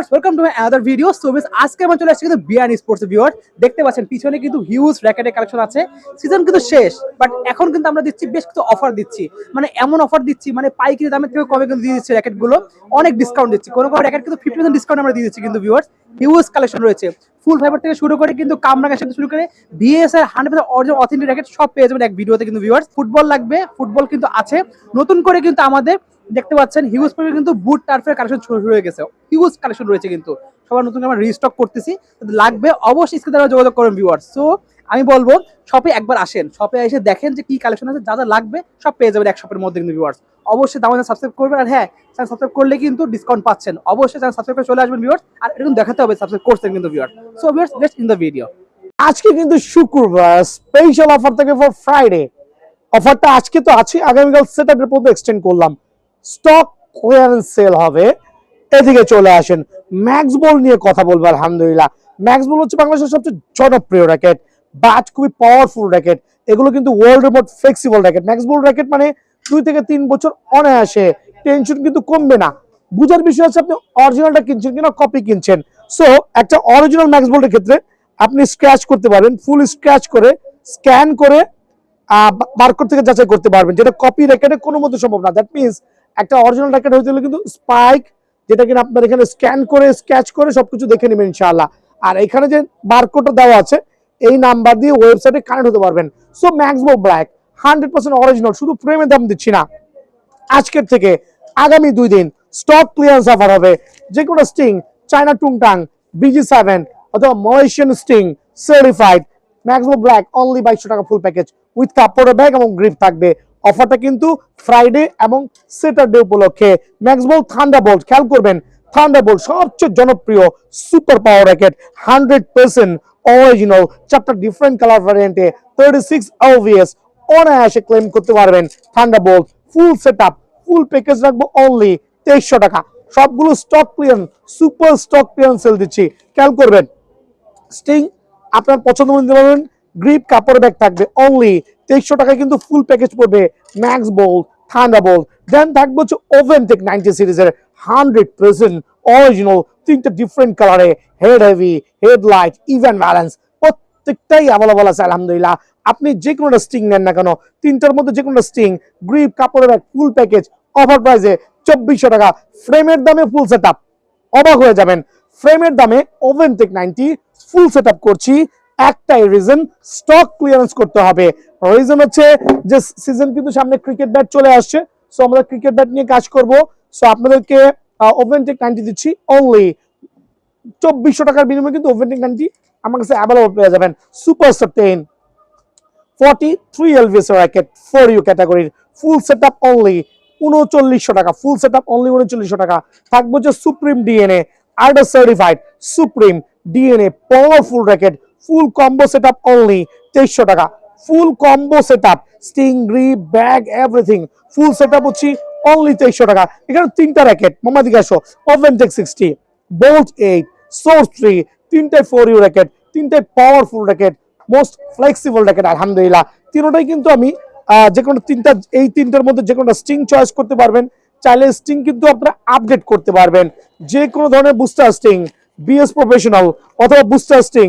Viewers welcome to my other video. So বেশ আজকে আমরা চলে আসছি কিন্তু বিয়ান স্পোর্টস ভিউয়ার্স, দেখতে পাচ্ছেন পিছনে কিন্তু হিউজ র্যাকেটের কালেকশন আছে। সিজন কিন্তু শেষ, বাট এখন কিন্তু আমরা দিচ্ছি বেশ কিছু অফার দিচ্ছি, মানে এমন অফার দিচ্ছি মানে পাইকারি দামের থেকে কমে কিন্তু দিয়ে দিচ্ছি র্যাকেট গুলো, অনেক ডিসকাউন্ট দিচ্ছি। কোনো র্যাকেট কিন্তু 50% ডিসকাউন্ট আমরা দিয়ে দিচ্ছি কিন্তু ভিউয়ার্স। হিউজ কালেকশন রয়েছে, ফুল ফাইবার থেকে শুরু করে কিন্তু কামরাঙা থেকে শুরু করে বিএসআর 100% অরিজিনাল অথেন্টিক র্যাকেট সব পেয়ে যাবেন এক ভিডিওতে কিন্তু ভিউয়ার্স। ফুটবল লাগবে, ফুটবল কিন্তু আছে নতুন করে, কিন্তু আমাদের দেখতে পাচ্ছেন হিউজ পরিমাণে কিন্তু বুট টার্ফের কালেকশন শুরু হয়ে গেছে, হিউজ কালেকশন রয়েছে কিন্তু সবার নতুন আমরা রিস্টক করতেছি, লাগবে অবশ্যই স্ক্রিনে দ্বারা যোগাযোগ করুন ভিউয়ার্স। সো আমি বলবো শপে একবার আসেন, শপে এসে দেখেন যে কি কালেকশন আছে, যা যা লাগবে সব পেয়ে যাবেন এক শপের মধ্যে কিন্তু ভিউয়ার্স। অবশ্যই আমাদের সাবস্ক্রাইব করবেন, আর হ্যাঁ চ্যানেল সাবস্ক্রাইব করলে কিন্তু ডিসকাউন্ট পাচ্ছেন, অবশ্যই চ্যানেল সাবস্ক্রাইব করে চলে আসবেন ভিউয়ার্স, আর এরকম দেখাতে হবে সাবস্ক্রাইব করছেন কিন্তু viewers. So viewers let's in the video. আজকে কিন্তু শুক্রবার স্পেশাল অফার থাকে ফর ফ্রাইডে। অফারটা আজকে তো আছে, আগামীকাল স্যাটারডে পর্যন্ত এক্সটেন্ড করলাম। স্টক ক্লিয়ারেন্স সেল হবে, এদিকে চলে আসেন। ম্যাক্স বল নিয়ে কথা বলবো। আলহামদুলিল্লাহ, ম্যাক্স বল হচ্ছে বাংলাদেশের সবচেয়ে জনপ্রিয় র্যাকেট, বাট খুবই পাওয়ারফুল র্যাকেট। এগুলো কিন্তু world record flexible racket. Max ball racket মানে 2 থেকে 3 বছর অনায়াসে, টেনশন কিন্তু কমবে না। বুঝার বিষয় হচ্ছে আপনি অরিজিনালটা কিনছেন কিনা কপি কিনছেন। সো একটা অরিজিনাল ম্যাক্স বলের ক্ষেত্রে আপনি স্ক্র্যাচ করতে পারবেন, ফুল স্ক্র্যাচ করে স্ক্যান করে বারকোড থেকে যাচাই করতে পারবেন, যেটা কপি র্যাকেটে কোনো মতে সম্ভব না। দ্যাট মিনস একটা অরিজিনাল র্যাকেট হইতে হলে কিন্তু স্পাইক, যেটা কিনা আপনার এখানে স্ক্যান করে স্ক্র্যাচ করে সবকিছু দেখে নেবেন ইনশাআল্লাহ। আর এখানে যে বারকোডটা দেওয়া আছে এই নাম্বার দিয়ে ওয়েবসাইটে কানেক্ট হতে পারবেন। সো ম্যাক্স বল ব্ল্যাক 100% অরিজিনাল, শুধু ফ্রেমের দাম দিচ্ছি না। আজকের থেকে আগামী 2 দিন স্টক ক্লিয়ারেন্স অফার হবে। যে কোনো স্টিং, চায়না টুংটাং, BG7 অথবা মালয়েশিয়ান স্টিং সার্টিফাইড ম্যাক্স বল ব্ল্যাক অনলি 2200 টাকা ফুল প্যাকেজ উইথ কাপড়ের ব্যাগ এবং গ্রিপ থাকবে। অফারটা কিন্তু ফ্রাইডে এবং স্যাটারডে উপলক্ষে। ম্যাক্স বল থান্ডারবোল্ট, খেয়াল করবেন থান্ডারবোল্ট সবচেয়ে জনপ্রিয় সুপার পাওয়ার র্যাকেট, 100% অরিজিনাল, 4টা ডিফারেন্ট কালার ভ্যারিয়েন্টে 36 LVS অনায়াসে ক্লেম করতে পারবেন। Thunderbolt full setup full package রাখবো অনলি 2300 টাকা। সবগুলো stock clearance, super stock clearance sell দিচ্ছি, খেয়াল করবেন। স্টিং আপনার পছন্দ মতো নিতে পারবেন, গ্রিপ কাপড় ব্যাগ থাকবে অনলি 2300 টাকায় কিন্তু ফুল প্যাকেজ পড়বে ম্যাক্স বল থান্ডারবোল্ট। দেন থাকবে হচ্ছে ওভেনটেক 90 সিরিজের 100% অরিজিনাল, 3টা ডিফারেন্ট কালারে, head heavy, headlight, even balance প্রত্যেকটাই অ্যাভেলেবল আছে আলহামদুলিল্লাহ। আপনি যে কোনো স্টিং নেন না কেন, 3টার মধ্যে যে কোনো স্টিং, গ্রিপ কাপড়ের ব্যাগ ফুল প্যাকেজ অফার প্রাইসে 2400 টাকা। ফ্রেমের দামে ফুল সেটআপ, অবাক হয়ে যাবেন। ফ্রেমের দামে ওভেনটেক 90 ফুল সেটআপ করছি, একটাই রিজন, স্টক ক্লিয়ারেন্স করতে হবে। রিজন হচ্ছে যে সিজন কিন্তু সামনে ক্রিকেট ব্যাট চলে আসছে, সো আমরা ক্রিকেট ব্যাট নিয়ে কাজ করব। সো আপনাদেরকে ওভেনটেক 90 দিচ্ছি অনলি 2400 টাকার বিনিময়ে, কিন্তু ওভেনটেক 90 আমার কাছে অ্যাভেলেবল পেয়ে যাবেন। Super certain 43 LVS racket for you ক্যাটাগরির ফুল সেটআপ অনলি 3900 টাকা। ফুল সেটআপ অনলি 3900 টাকা। থাকবে যে supreme DNA order certified supreme DNA powerful racket full combo setup only 2300 টাকা। Full combo setup string grip bag everything full setup হচ্ছে only 2300 টাকা। এখানে 3টা র্যাকেট মামাদিকে আসো, ওভেনটেক 60, বোল্ট 8, সোর্স 3, 3টাই ফর ইউ র্যাকেট, 3টাই powerful racket, most flexible racket আলহামদুলিল্লাহ। তিনটাই কিন্তু আমি যে কোনো 3টা, এই 3টার মধ্যে যে কোনো স্টিং চয়েস করতে পারবেন। চাইলে স্টিং কিন্তু আপনারা আপডেট করতে পারবেন, যে কোনো ধরনের বুস্টার স্টিং, বিএস প্রফেশনাল অথবা বুস্টার স্টিং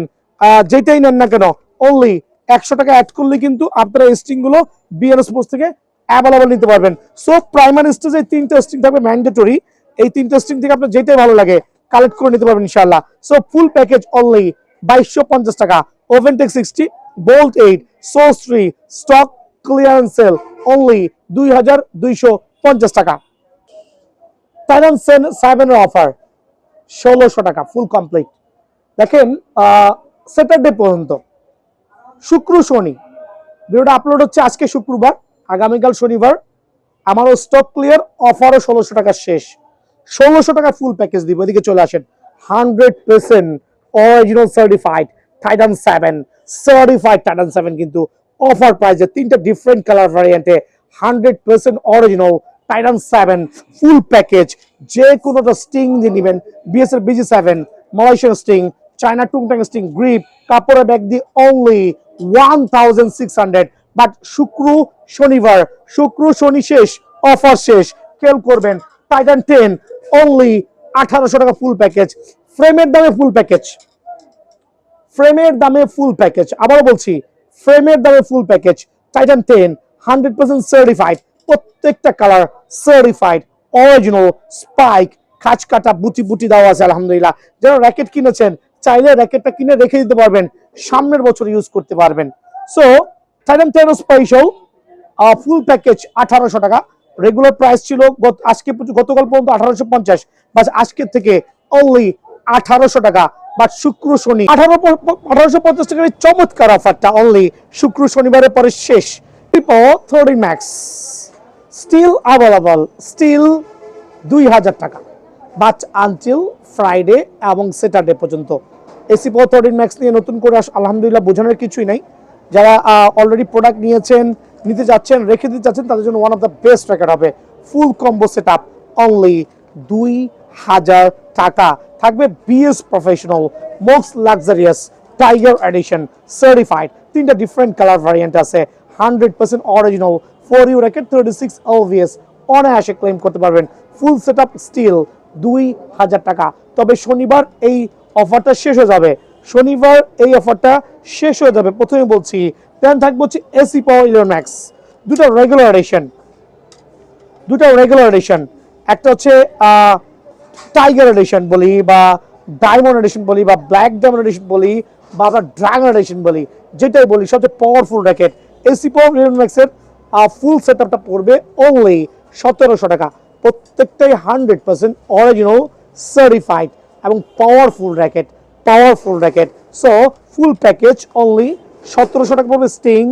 যেটাই নেন না কেন অনলি 100 টাকা অ্যাড করলে কিন্তু আপনারা এই স্টিং গুলো বিএন স্পোর্টস থেকে অ্যাভেলেবল নিতে পারবেন। সো প্রাইমারি স্টেজে 3টা স্টিং থাকবে ম্যান্ডেটরি, এই 3টা স্টিং থেকে আপনার যেটাই ভালো লাগে কালেক্ট করে নিতে পারবেন ইনশাআল্লাহ। সো ফুল প্যাকেজ অনলি 2250 টাকা। ওভেনটেক 60, bolt 8, source 3 stock clearance sale only 2250 টাকা। টাইটান 7 এর অফার 1600 টাকা ফুল কমপ্লিট। দেখেন স্যাটারডে পর্যন্ত, শুক্র শনি ভিডিওটা আপলোড হচ্ছে আজকে শুক্রবার, আগামীকাল শনিবার। আমারও স্টক ক্লিয়ার, অফারও 1600 টাকা শেষ। 1600 টাকা ফুল প্যাকেজ দিব, এদিকে চলে আসেন। 100% original certified Titan 7, certified Titan 7 কিন্তু অফার প্রাইসে 3টা ডিফারেন্ট কালার ভ্যারিয়েন্টে 100% অরিজিনাল টাইটান 7 ফুল প্যাকেজ। যে কোনোটা স্টিং দিয়ে নেবেন, বিএসএর BG7, মালয়েশিয়ান স্টিং, চায়না টুংটাং স্টিং, গ্রিপ কাপড়ের ব্যাগ দিয়ে অনলি 1600। বাট শুক্র শনি শেষ, অফার শেষ। খেয়াল করবেন টাইটান 10 অনলি 1800 টাকা ফুল প্যাকেজ, ফ্রেমের দামে ফুল প্যাকেজ, ফ্রেমের দামে ফুল প্যাকেজ, আবারও বলছি ফ্রেমের দামে ফুল প্যাকেজ। টাইটান 10 100% সার্টিফাইড, প্রত্যেকটা কালার সার্টিফাইড, অরিজিনাল স্পাইক, খাঁচ কাটা বুটি বুটি দেওয়া আছে আলহামদুলিল্লাহ। যারা র্যাকেট কিনেছেন চাইলে র্যাকেটটা কিনে রেখে দিতে পারবেন, সামনের বছর ইউজ করতে পারবেন। So Titan 10 special full package 1800 টাকা, রেগুলার প্রাইস ছিল গতকাল পর্যন্ত 1850, বাস আজকের থেকে অনলি 1800 টাকা। বাট শুক্র শনি 1850 টাকার এই চমৎকার অফারটা অনলি শুক্র শনিবারের পরে শেষ। 30 ম্যাক্স স্টিল অ্যাভেলেবল, স্টিল 2000 টাকা, বাট আনটিল ফ্রাইডে এবং স্যাটারডে পর্যন্ত। এসি পো 13 ম্যাক্স নিয়ে নতুন করে আলহামদুলিল্লাহ বোঝানোর কিছুই নাই। যারা অলরেডি প্রোডাক্ট নিয়েছেন, নিতে যাচ্ছেন, রেখে দিতে যাচ্ছেন, তাদের জন্য one of the best racket হবে। Full combo setup only 2000 টাকা। থাকবে BS professional most luxurious tiger edition certified, 3টা ডিফারেন্ট কালার ভ্যারিয়েন্ট আছে, 100% অরিজিনাল 4U র্যাকেট 36 LVS, অনায়াসে ক্লেম করতে পারবেন। ফুল সেট আপ স্টিল 2000 টাকা। তবে শনিবার এই অফারটা শেষ হয়ে যাবে, শনিবার এই অফারটা শেষ হয়ে যাবে। প্রথমে বলছি দেন থাকবে হচ্ছে এসি পাওয়ার 11 ম্যাক্স, দুটো রেগুলার এডিশন, একটা হচ্ছে টাইগার এডিশন বলি বা ডায়মন্ড এডিশন বলি বা ব্ল্যাক ডায়মন্ড এডিশন বলি বা আমরা ড্রাগন এডিশন বলি, যেটাই বলি সবচেয়ে পাওয়ারফুল র্যাকেট। এসি পাওয়ার 11 ম্যাক্সের ফুল সেটআপটা পড়বে অনলি 1700 টাকা। প্রত্যেকটাই 100% অরিজিনাল সার্টিফাইড এবং powerful racket. So full package only 1700 টাকা পড়বে। স্টিং,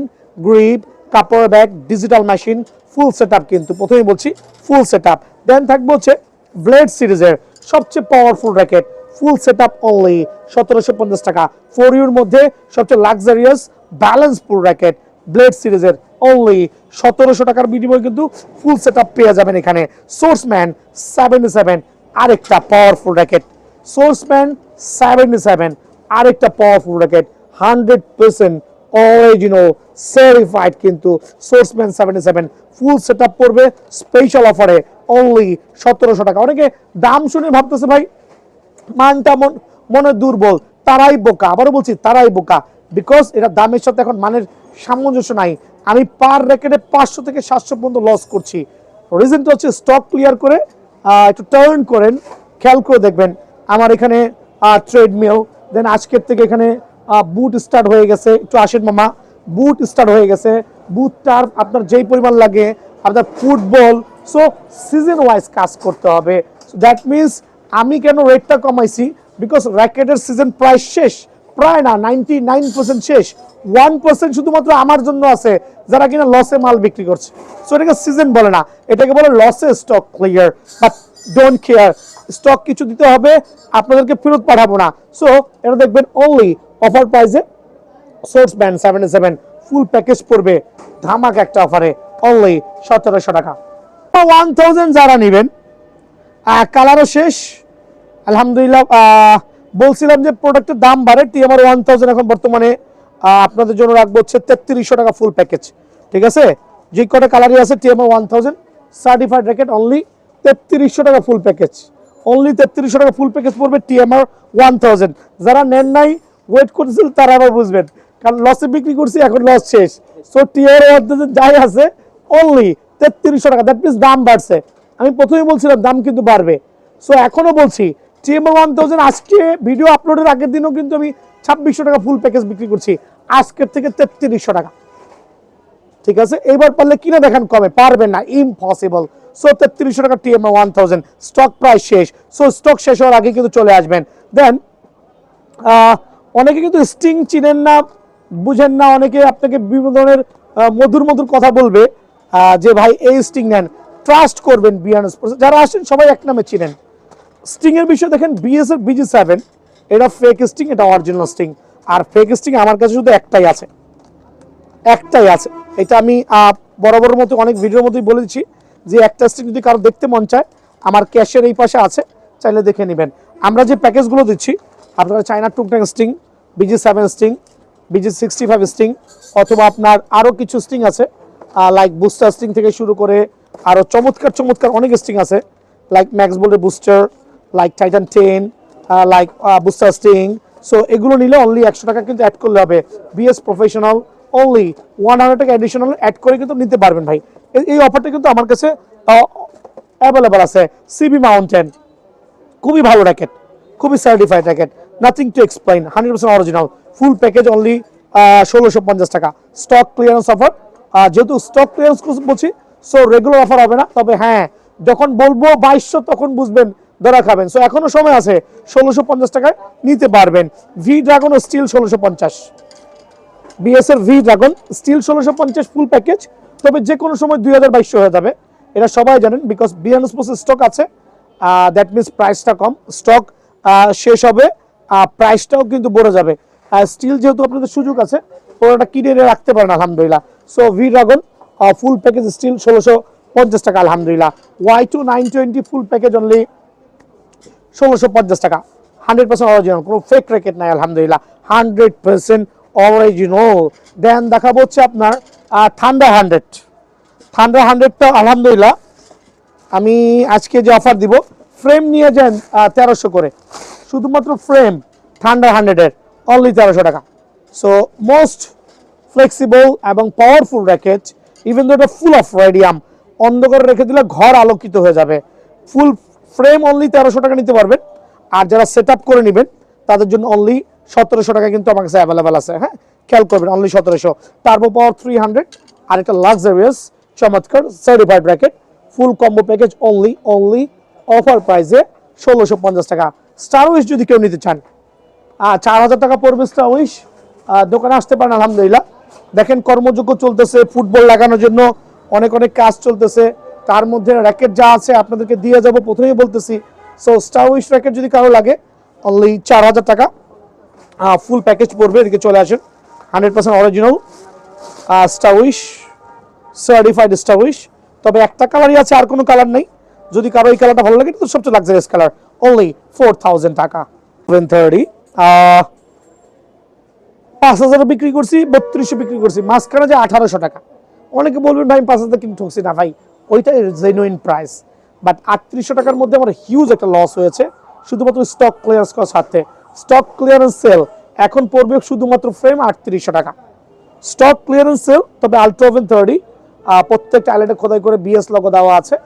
গ্রিপ, কাপড় bag, digital machine, full setup. কিন্তু প্রথমেই বলছি ফুল সেটআপ। দেন থাকবে হচ্ছে ব্লেড সিরিজের সবচেয়ে powerful racket, full setup only 1750 টাকা। 4Uর মধ্যে সবচেয়ে লাক্সারিয়াস ব্যালেন্সফুল র্যাকেট ব্লেড সিরিজের অনলি 1700 টাকার বিনিময়ে কিন্তু ফুল সেটআপ পেয়ে যাবেন এখানে। সোর্সম্যান 77 আরেকটা পাওয়ারফুল র্যাকেট, সোর্সম্যান 77 আরেকটা পাওয়ারফুল র্যাকেট, 100% অরিজিনাল সার্টিফাইড কিন্তু সোর্সম্যান 77 ফুল সেটআপ পড়বে স্পেশাল অফারে অনলি 1700 টাকা। অনেকে দাম শুনে ভাবতেছে ভাই মানটা মনে দুর্বল, তারাই বোকা। আবারও বলছি তারাই বোকা, বিকজ এটা দামের সাথে এখন মানের সামঞ্জস্য নাই। আমি পার র্যাকেটে 500 থেকে 700 পর্যন্ত লস করছি। রিজনটা হচ্ছে স্টক ক্লিয়ার করে একটু টার্ন করেন, খেয়াল করে দেখবেন আমার এখানে ট্রেডমিল, দেন আজকের থেকে এখানে বুট স্টার্ট হয়ে গেছে। একটু আসেন মামা, বুট স্টার্ট হয়ে গেছে, বুটটার আপনার যেই পরিমাণ লাগে আপনার ফুটবল। সো সিজন ওয়াইজ কাজ করতে হবে। দ্যাট মিনস আমি কেন রেটটা কমাইছি, বিকজ র্যাকেটের সিজন প্রায় শেষ, প্রায় না 99% শেষ, 1% শুধুমাত্র আমার জন্য আছে যারা কিনা লসে মাল বিক্রি করছে। সো এটাকে সিজন বলে না, এটাকে বলে লসে stock clear. But don't care, stock কিছু দিতে হবে, আপনাদেরকে ফেরত পাঠাবো না। সো এটা দেখবেন অনলি অফার প্রাইসে সোর্সম্যান 77 ফুল প্যাকেজ পড়বে ধামাক একটা অফারে অনলি 1700 টাকা। 1000 যারা নেবেন, কালারও শেষ আলহামদুলিল্লাহ। বলছিলাম যে প্রোডাক্টের দাম বাড়ে, টিএমআর 1000 এখন বর্তমানে আপনাদের জন্য রাখবো হচ্ছে 3300 টাকা ফুল প্যাকেজ। ঠিক আছে, যে কটা কালারই আছে টিএমআর 1000 সার্টিফাইড র্যাকেট অনলি 3300 টাকা ফুল প্যাকেজ, অনলি 3300 টাকা ফুল প্যাকেজ পড়বে টিএমআর 1000। যারা নেন নাই ওয়েট করছিল তারা আবার বুঝবেন, কারণ লসে বিক্রি করছি, এখন লস শেষ। সো টিএমআর 1000 যাই আছে অনলি 3300 টাকা। দ্যাট মিনস দাম বাড়ছে, আমি প্রথমেই বলছিলাম দাম কিন্তু বাড়বে। সো এখনো বলছি টিএমআর 1000 আজকে ভিডিও আপলোডের আগের দিনও কিন্তু আমি 2600 টাকা ফুল প্যাকেজ বিক্রি করছি, আজকের থেকে 3300 টাকা। ঠিক আছে, এইবার পারলে কিনে দেখেন কমে, পারবেন না, ইম্পসিবল। সো 3300 টাকা টিএমআর 1000, স্টক প্রাইস শেষ। সো স্টক শেষ হওয়ার আগে কিন্তু চলে আসবেন। দেন অনেকে কিন্তু স্টিং চিনেন না, বুঝেন না, অনেকে আপনাকে বিভিন্ন ধরনের মধুর মধুর কথা বলবে যে ভাই এই স্টিং নেন, ট্রাস্ট করবেন বিয়ান স্পোর্টস। যারা আসেন সবাই এক নামে চিনেন। স্টিং এর বিষয়ে দেখেন বিএস এর BG7 এটা ফেক স্টিং, এটা অরিজিনাল স্টিং। আর ফেক স্টিং আমার কাছে শুধু একটাই আছে। এটা আমি বরাবরের মতো অনেক ভিডিওর মধ্যেই বলে দিচ্ছি যে একটা স্টিং যদি কারো দেখতে মন চায় আমার ক্যাশের এই পাশে আছে, চাইলে দেখে নেবেন। আমরা যে প্যাকেজগুলো দিচ্ছি আপনারা চায়না টুকটাক sting, BG7 sting, BG65 sting, অথবা আপনার আরও কিছু স্টিং আছে লাইক বুস্টার স্টিং থেকে শুরু করে আরও চমৎকার অনেক স্টিং আছে, লাইক ম্যাক্স বোল্টের booster, like Titan 10, like booster string. So এগুলো নিলে অনলি 100 টাকা কিন্তু অ্যাড করলে হবে। বিএস প্রফেশনাল অনলি 100 টাকা অ্যাডিশনাল অ্যাড করে কিন্তু নিতে পারবেন ভাই। এই অফারটা কিন্তু আমার কাছে অ্যাভেলেবল আছে। সিবি মাউন্টেন খুবই ভালো র্যাকেট, খুবই certified racket, nothing to explain, 100% original, full package only 1650 টাকা। স্টক ক্লিয়ারেন্স অফার, যেহেতু স্টক ক্লিয়ারেন্স বলছি, সো রেগুলার অফার হবে না। তবে হ্যাঁ, যখন বলবো 2200 তখন বুঝবেন ধরা খাবেন। সো এখনো সময় আছে, 1650 টাকায় নিতে পারবেন। ভি ড্রাগন ও স্টিল 1650, বিএস এর V dragon steel 1650 full package. তবে যে কোনো সময় 2200 হয়ে যাবে, এটা সবাই জানেন, বিকজ বিএন স্পোর্টস স্টক আছে। দ্যাট মিনস প্রাইসটা কম, স্টক শেষ হবে, প্রাইসটাও কিন্তু বেড়ে যাবে। স্টিল যেহেতু আপনাদের সুযোগ আছে, ওটা কিনে রাখতে পারেন আলহামদুলিল্লাহ। So V dragon full package steel 1650 টাকা আলহামদুলিল্লাহ। Y2 920 ফুল প্যাকেজ অনলি 1650 টাকা, 100% অরিজিনাল, কোনো ফেক র্যাকেট নাই আলহামদুলিল্লাহ, 100% অরিজিনাল। দেন দেখাবো হচ্ছে আপনার থান্ডার 100। থান্ডার 100টা আলহামদুলিল্লাহ আমি আজকে যে অফার দিব, ফ্রেম নিয়ে যান 1300 করে, শুধুমাত্র ফ্রেম থান্ডার 100-এর অনলি 1300 টাকা। সো মোস্ট ফ্লেক্সিবল এবং পাওয়ারফুল র্যাকেট, ইভেন দো এটা ফুল অফ রেডিয়াম, অন্ধকারে রেখে দিলে ঘর আলোকিত হয়ে যাবে। ফুল ফ্রেম অনলি 1300 টাকা নিতে পারবেন। আর যারা সেট আপ করে নেবেন তাদের জন্য অনলি 1700 টাকা কিন্তু আমার কাছে অ্যাভেলেবেল আছে। হ্যাঁ, খেয়াল করবেন, অনলি 1700। টার্বো পাওয়ার 300 আর একটা লাক্সারিয়াস চমৎকার certified racket full combo package only offer প্রাইসে 1650 টাকা। স্টার উইশ যদি কেউ নিতে চান, 4000 টাকা পড়বে স্টার উইশ। দোকানে আসতে পারেন আলহামদুলিল্লাহ। দেখেন কর্মযোগ্য চলতেছে, ফুটবল লাগানোর জন্য অনেক কাজ চলতেছে, তার মধ্যে র্যাকেট যা আছে আপনাদেরকে দিয়ে যাব, প্রথমেই বলতেছি। সো স্টার উইশ র্যাকেট যদি কারো লাগে অনলি 4000 টাকা ফুল প্যাকেজ পড়বে। এদিকে চলে আসেন, 100% original star wish, certified star wish. তবে একটা কালারই আছে, আর কোনো কালার নেই। যদি কারো এই কালারটা ভালো লাগে, তো সবচেয়ে লাক্সারিয়াস কালার, অনলি 4000 টাকা। 730 5000 বিক্রি করছি, 3200 বিক্রি করছি, মাঝখানে যে 1800 টাকা। অনেকে বলবেন ভাই 5000 কিন্তু ঠকছি না ভাই, ওইটাই জেনুইন প্রাইস। বাট 3800 টাকার মধ্যে আমার হিউজ একটা লস হয়েছে, শুধুমাত্র স্টক ক্লিয়ারেন্স করার সাথে। স্টক ক্লিয়ারেন্স সেল এখন পড়বে শুধুমাত্র ফ্রেম 3800 টাকা, স্টক ক্লিয়ারেন্স সেল। তবে আলট্রা ওভেন 30 প্রত্যেকটা আইল্যান্ডে খোদাই করে বিএস লোগো দেওয়া আছে,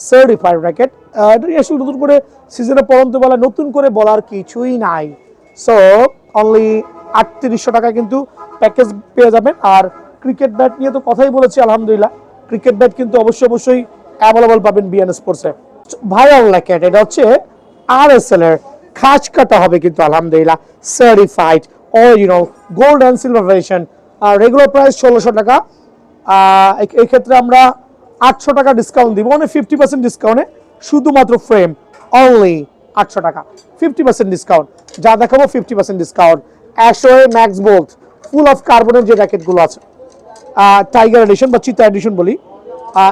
সার্টিফাইড র্যাকেট। এটা আসলে নতুন করে সিজনে পড়ন্ত বেলা নতুন করে বলার কিছুই নাই। সো অনলি 3800 টাকা কিন্তু প্যাকেজ পেয়ে যাবেন। আর ক্রিকেট ব্যাট নিয়ে তো কথাই বলেছি আলহামদুলিল্লাহ, ক্রিকেট ব্যাট কিন্তু অবশ্যই অ্যাভেলেবল পাবেন বিএন স্পোর্টসে। ভাইরাল র্যাকেট, এটা হচ্ছে আরএসএল এর, খাঁজ কাটা হবে কিন্তু আলহামদুলিল্লাহ, certified original gold and silver variation. আর রেগুলার প্রাইস 1600 টাকা। এই ক্ষেত্রে আমরা 800 টাকা ডিসকাউন্ট দিব, মানে 50% ডিসকাউন্টে শুধুমাত্র ফ্রেম অনলি 800 টাকা, 50% ডিসকাউন্ট। যা দেখাবো 50% discount. Ashaway Max Bolt full of কার্বনের যে র্যাকেটগুলো আছে, টাইগার এডিশন বা চিতা এডিশন বলি,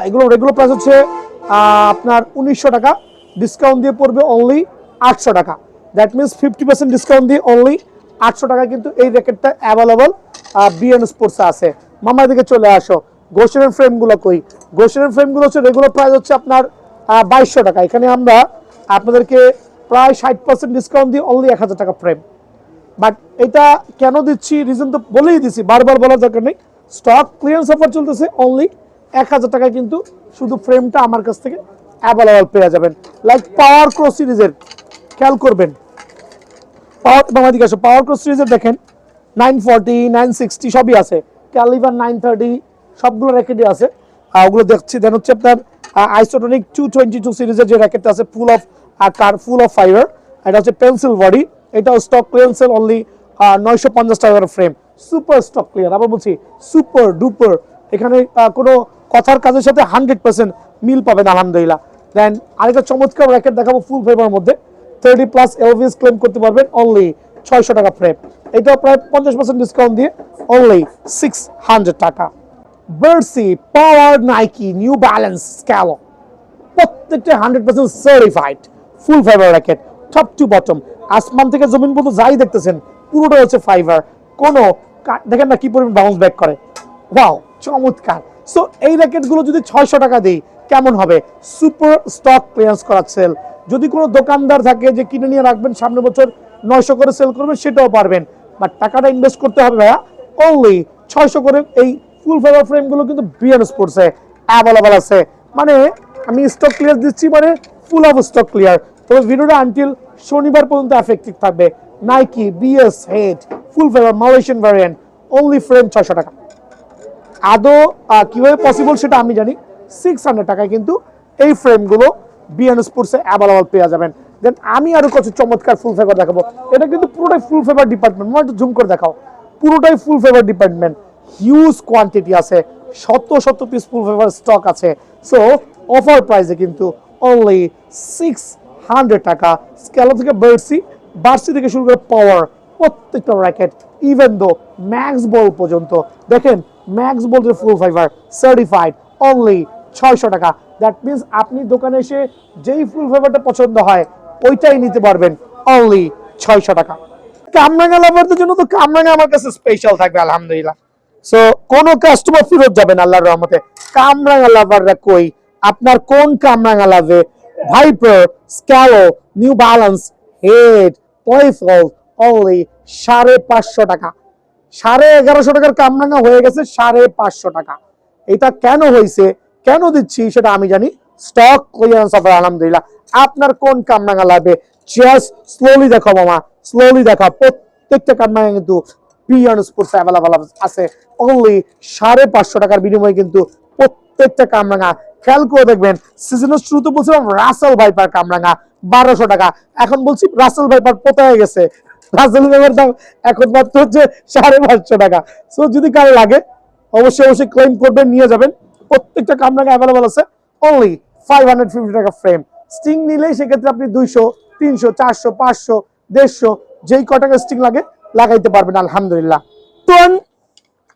এগুলো রেগুলার প্রাইস হচ্ছে আপনার 1900 টাকা, ডিসকাউন্ট দিয়ে পড়বে অনলি 800 টাকা। দ্যাট মিনস 50% ডিসকাউন্ট দিয়ে অনলি 800 টাকা কিন্তু এই র্যাকেটটা অ্যাভেলেবল বিএন স্পোর্টসে আছে। মামার দিকে চলে আসো। গোশনের ফ্রেমগুলো কই? গোশনের ফ্রেমগুলো হচ্ছে রেগুলার প্রাইস হচ্ছে আপনার 2200 টাকা। এখানে আমরা আপনাদেরকে প্রায় 60% ডিসকাউন্ট দিয়ে অনলি 1000 টাকা ফ্রেম। বাট এটা কেন দিচ্ছি, রিজন তো বলেই দিচ্ছি, বারবার বলার দরকার নেই। স্টক ক্লিয়ারেন্স অফার চলতেছে, অনলি 1000 টাকায় কিন্তু শুধু ফ্রেমটা আমার কাছ থেকে অ্যাভেলেবল পেয়ে যাবেন। লাইক পাওয়ার ক্রস সিরিজের খেয়াল করবেন, পাওয়ার দিকে আসো, পাওয়ার ক্রস সিরিজের দেখেন 940 960 সবই আছে, ক্যালিভার 930 সবগুলো র্যাকেটই আছে। ওগুলো দেখছি। দেন হচ্ছে আপনার আইসোটনিক 222 সিরিজের যে র্যাকেটটা আছে ফুল অফ ফাইবার, এটা হচ্ছে পেন্সিল বডি, এটাও স্টক ক্লিয়ারেন্স সেল অনলি 950 টাকার ফ্রেম, সুপার স্টক ক্লিয়ার। আবার বলছি সুপার ডুপার, এখানে কোনো কথার কাজের সাথে 100% মিল পাবেন আলহামদুলিল্লাহ। দেন আরেকটা চমৎকার র্যাকেট দেখাবো ফুল ফাইবারের মধ্যে, 30+ এলভিএস ক্লেম করতে পারবেন অনলি 600 টাকা ফ্রেম। এটাও প্রায় 50% ডিসকাউন্ট দিয়ে অনলি 600 টাকা। বার্সি, পাওয়ার, নাইকি, নিউ ব্যালেন্স, স্ক্যালো প্রত্যেকটা 100% certified full fibre racket, top to bottom, আসমান থেকে জমিন পর্যন্ত যাই দেখতেছেন পুরোটা হচ্ছে ফাইবার। কোনো দেখেন না কি পরিমাণ বাউন্স ব্যাক করে, ওয়াও চমৎকার। সো এই র্যাকেটগুলো যদি 600 টাকা দিই কেমন হবে? সুপার স্টক ক্লিয়ারেন্স করা সেল, যদি কোনো দোকানদার থাকে যে কিনে নিয়ে রাখবেন সামনের বছর 900 করে সেল করবেন, সেটাও পারবেন, বাট টাকাটা ইনভেস্ট করতে হবে ভাইয়া। অনলি 600 করে এই ফুল ফেভার ফ্রেমগুলো কিন্তু বিএন স্পোর্টসে অ্যাভেলেবল আছে। মানে আমি স্টক ক্লিয়ার দিচ্ছি, মানে ফুল অফ স্টক ক্লিয়ার। তবে ভিডিওটা আনটিল শনিবার পর্যন্ত এফেক্টিভ থাকবে। Nike BS Head full favour Malaysian variant, only frame 600 টাকা। আদৌ কিভাবে পসিবল সেটা আমি জানি। 600 টাকায় কিন্তু এই ফ্রেমগুলো বিএন স্পোর্টসে অ্যাভেলেবল পেয়ে যাবেন। দেন আমি আরো কিছু চমৎকার ফুল ফেভার দেখাবো। এটা কিন্তু পুরোটাই ফুল ফেভার ডিপার্টমেন্ট, মনে একটু জুম করে দেখাও, পুরোটাই ফুল ফেভার ডিপার্টমেন্ট। হিউজ কোয়ান্টিটি আছে, শত শত পিস ফুল ফেভার স্টক আছে। সো অফার প্রাইসে কিন্তু অনলি 600 টাকা। স্ক্যালো থেকে বার্সি থেকে শুরু করে পাওয়ার প্রত্যেকটা র্যাকেট, ইভেন দো ম্যাক্স বল পর্যন্ত দেখেন, ম্যাক্স বলের ফুল ফাইবার সার্টিফাইড, অনলি 600 টাকা। দ্যাট মিনস আপনি দোকানে এসে যেই ফুল ফাইবারটা পছন্দ হয় ওইটাই নিতে পারবেন, অনলি 600 টাকা। কামরাঙ্গা লাভারদের জন্য তো কামরাঙ্গা আমার কাছে স্পেশাল থাকবে আলহামদুলিল্লাহ। সো কোনো কাস্টমার ফেরত যাবেন আল্লাহর রহমতে। কামরাঙ্গা লাভাররা কই, আপনার কোন কামরাঙ্গা লাভে? ভাইপার, স্ক্যালো, নিউ ব্যালেন্স, হেড, টয়ফল, অনলি 550 টাকা। 1150 টাকার কামরাঙ্গা হয়ে গেছে 550 টাকা। এটা কেন হয়েছে, কেন দিচ্ছি সেটা আমি জানি। স্টক ক্লিয়ারেন্স অফার আলহামদুলিল্লাহ। আপনার কোন কামরাঙ্গা লাগবে জাস্ট স্লোলি দেখো মামা, স্লোলি দেখা। প্রত্যেকটা কামরাঙ্গা কিন্তু বিয়ন্ড স্পোর্টস অ্যাভেলেবল আছে, অনলি 550 টাকার বিনিময়ে কিন্তু প্রত্যেকটা কামরাঙ্গা। খেয়াল করে দেখবেন, সিজনের শুরুতে বলছিলাম রাসেল ভাইপার কামরাঙ্গা 1200 টাকা, এখন বলছি রাসেল ভাইপার পোতায় গেছে, রাসেল ভাইপার দাম এখন মাত্র হচ্ছে 550 টাকা। সো যদি কারো লাগে অবশ্যই ক্লেম করবেন, নিয়ে যাবেন। প্রত্যেকটা কামরাঙ্গা অ্যাভেলেবল আছে, অনলি 550 টাকা ফ্রেম। স্টিং নিলে সেক্ষেত্রে আপনি 200, 300, 400, 500, 150 যেই ক টাকা স্টিং লাগে লাগাইতে পারবেন আলহামদুলিল্লাহ। তো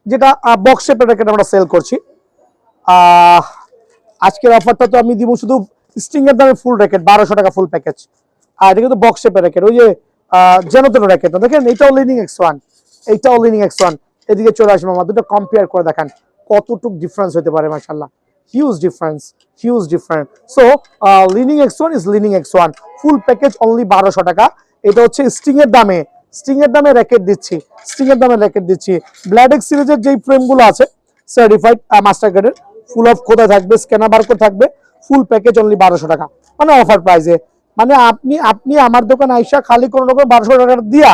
যেটা বক্স শেপের র্যাকেট আমরা সেল করছি, আজকের অফারটা তো আমি দিব শুধু স্টিং এর দামে ফুল র্যাকেট 1200 টাকা ফুল প্যাকেজ। আর এটা কিন্তু বক্স শেপের র্যাকেট, ওই যে জেনতন র্যাকেট না, দেখেন এইটাও লিনিং X1, এইটাও লিনিং X1। এদিকে চলে আসবে আমার, দুটো কম্পেয়ার করে দেখেন কতটুকু ডিফারেন্স হতে পারে। মাশাআল্লাহ, huge difference, huge difference. So lining X1 is lining X1 full package only 1200 টাকা। এটা হচ্ছে স্টিং এর দামে র্যাকেট দিচ্ছি, স্টিং এর দামে র্যাকেট দিচ্ছি। ব্ল্যাডেক্স সিরিজের যেই ফ্রেমগুলো আছে সার্টিফাইড মাস্টার গ্রেডের, ফুল অফ খোদা থাকবে, স্ক্যানার বারকোড থাকবে, ফুল প্যাকেজ অনলি 1200 টাকা। মানে অফার প্রাইসে, মানে আপনি আমার দোকানে আইসা খালি কোনো রকম 1200 টাকা দিয়া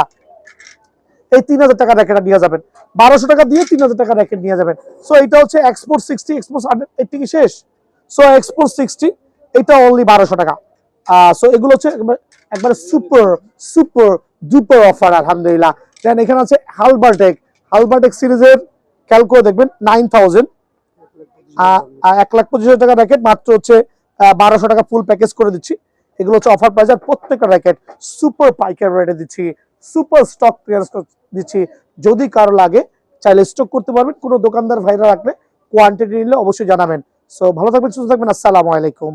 এই 3000 টাকা র্যাকেট নিয়ে যাবেন, 1200 টাকা দিয়ে 3000 টাকা র্যাকেট নিয়ে যাবেন। সো এটা হচ্ছে এক্সপোর্ট 60, এক্সপোর্ট 180 কি শেষ। সো এক্সপোর্ট 60, এটা অনলি 1200 টাকা। সো এগুলো হচ্ছে একবার সুপার সুপার ডুপার অফার আলহামদুলিল্লাহ। দেন এখানে আছে হালবারটেক সিরিজের, খেয়াল করে দেখবেন 9000, 1,25,000 টাকা র্যাকেট মাত্র হচ্ছে 1200 টাকা ফুল প্যাকেজ করে দিচ্ছি। এগুলো হচ্ছে অফার প্রাইস, আর প্রত্যেকটা র্যাকেট সুপার পাইকারি রেটে দিচ্ছি, সুপার স্টক ক্লিয়ারেন্স দিচ্ছি। যদি কারো লাগে চাইলে স্টক করতে পারবেন, কোনো দোকানদার ভাইরা রাখলে কোয়ান্টিটি নিলে অবশ্যই জানাবেন। সো ভালো থাকবেন, সুস্থ থাকবেন, আসসালামু আলাইকুম।